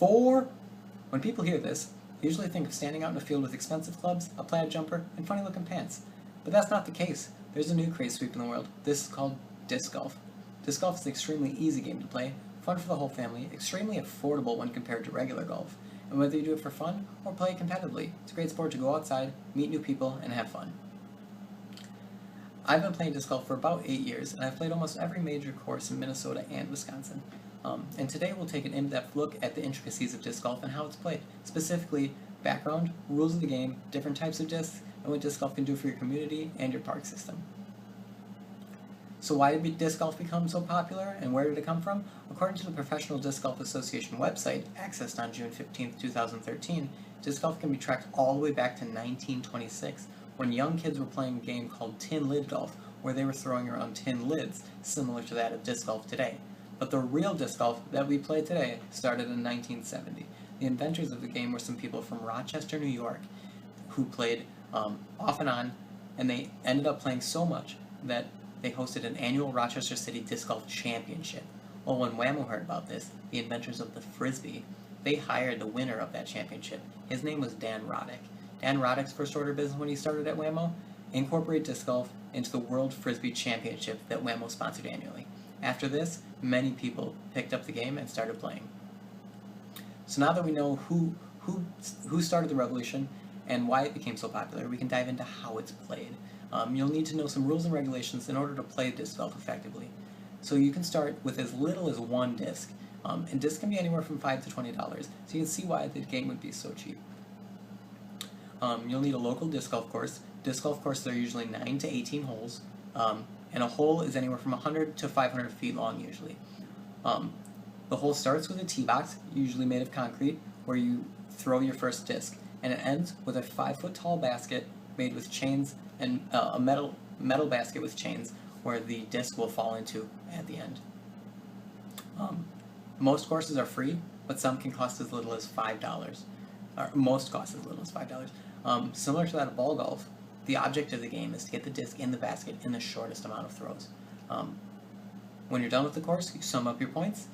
4. When people hear this, they usually think of standing out in a field with expensive clubs, a plaid jumper, and funny looking pants. But that's not the case. There's a new craze sweeping the world. This is called disc golf. Disc golf is an extremely easy game to play, fun for the whole family, extremely affordable when compared to regular golf. And whether you do it for fun or play competitively, it's a great sport to go outside, meet new people, and have fun. I've been playing disc golf for about 8 years, and I've played almost every major course in Minnesota and Wisconsin. And today we'll take an in-depth look at the intricacies of disc golf and how it's played. Specifically, background, rules of the game, different types of discs, and what disc golf can do for your community and your park system. So why did disc golf become so popular, and where did it come from? According to the Professional Disc Golf Association website, accessed on June 15, 2013, disc golf can be tracked all the way back to 1926, when young kids were playing a game called tin lid golf, where they were throwing around tin lids, similar to that of disc golf today. But the real disc golf that we play today started in 1970. The inventors of the game were some people from Rochester, New York, who played off and on, and they ended up playing so much that they hosted an annual Rochester City Disc Golf Championship. Well, when Wham-O heard about this, the inventors of the Frisbee, they hired the winner of that championship. His name was Dan Roddick. Dan Roddick's first order of business when he started at Wham-O, incorporate disc golf into the World Frisbee Championship that Wham-O sponsored annually. After this, many people picked up the game and started playing. So now that we know who started the revolution and why it became so popular, we can dive into how it's played. You'll need to know some rules and regulations in order to play disc golf effectively. So you can start with as little as one disc, and discs can be anywhere from $5 to $20, so you can see why the game would be so cheap. You'll need a local disc golf course. Disc golf courses are usually 9 to 18 holes, and a hole is anywhere from 100 to 500 feet long usually. The hole starts with a tee box, usually made of concrete, where you throw your first disc, and it ends with a 5-foot tall basket made with chains and a metal basket with chains where the disc will fall into at the end. Most courses are free, but some can cost as little as $5. Or most cost as little as $5. Similar to that of ball golf, the object of the game is to get the disc in the basket in the shortest amount of throws. When you're done with the course, you sum up your points,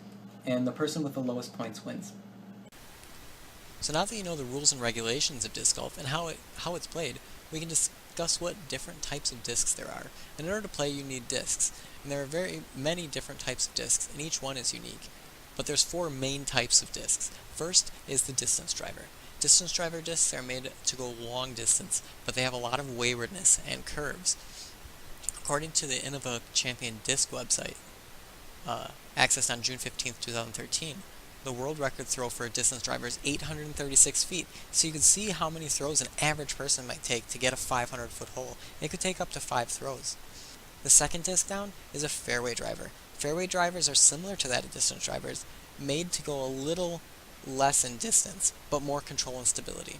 and the person with the lowest points wins. So now that you know the rules and regulations of disc golf and how it's played, we can discuss what different types of discs there are. And in order to play, you need discs. And there are very many different types of discs, and each one is unique. But there's 4 main types of discs. First is the distance driver. Distance driver discs are made to go long distance, but they have a lot of waywardness and curves. According to the Innova Champion Disc website, accessed on June 15, 2013, the world record throw for a distance driver is 836 feet, so you can see how many throws an average person might take to get a 500-foot hole. It could take up to 5 throws. The second disc down is a fairway driver. Fairway drivers are similar to that of distance drivers, made to go a little less in distance, but more control and stability.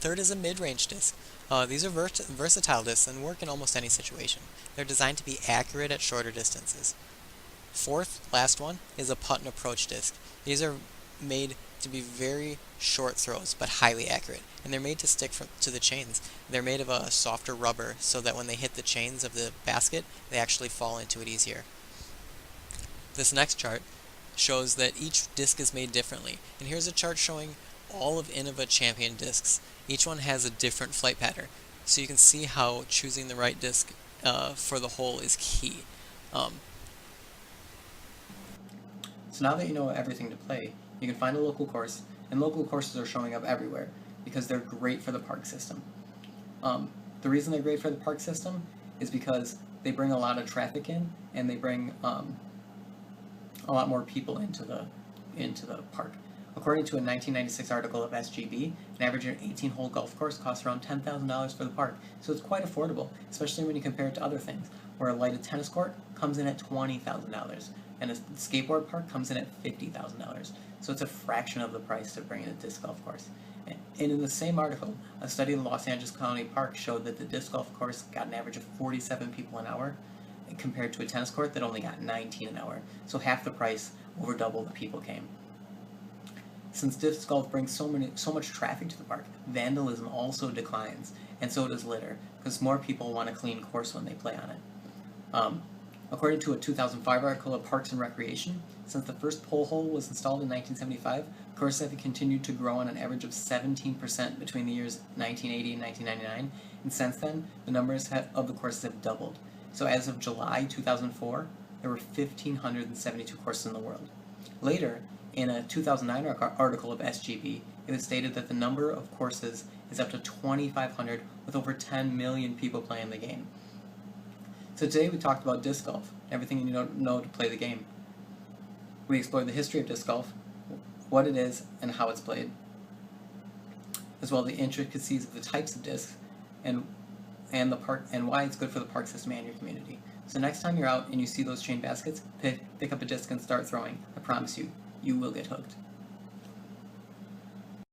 Third is a mid-range disc. These are versatile discs and work in almost any situation. They're designed to be accurate at shorter distances. Fourth, last one, is a putt and approach disc. These are made to be very short throws, but highly accurate, and they're made to stick to the chains. They're made of a softer rubber so that when they hit the chains of the basket, they actually fall into it easier. This next chart shows that each disc is made differently, and here's a chart showing all of Innova Champion discs. Each one has a different flight pattern, so you can see how choosing the right disc for the hole is key. So now that you know everything to play, you can find a local course, and local courses are showing up everywhere because they're great for the park system. The reason they're great for the park system is because they bring a lot of traffic in, and they bring a lot more people into the park. According to a 1996 article of SGB, an average 18-hole golf course costs around $10,000 for the park, so it's quite affordable, especially when you compare it to other things, where a lighted tennis court comes in at $20,000, and a skateboard park comes in at $50,000. So it's a fraction of the price to bring in a disc golf course. And in the same article, a study in Los Angeles County Park showed that the disc golf course got an average of 47 people an hour, compared to a tennis court that only got 19 an hour. So half the price, over double the people came. Since disc golf brings so much traffic to the park, vandalism also declines, and so does litter, because more people want a clean course when they play on it. According to a 2005 article of Parks and Recreation, since the first pole hole was installed in 1975, courses have continued to grow on an average of 17% between the years 1980 and 1999, and since then, the numbers of the courses have doubled. So as of July 2004, there were 1,572 courses in the world. Later, in a 2009 article of SGB, it was stated that the number of courses is up to 2,500 with over 10 million people playing the game. So today we talked about disc golf, everything you need to know to play the game. We explored the history of disc golf, what it is and how it's played, as well as the intricacies of the types of discs and why it's good for the park system and your community. So next time you're out and you see those chain baskets, pick up a disc and start throwing. I promise you, you will get hooked.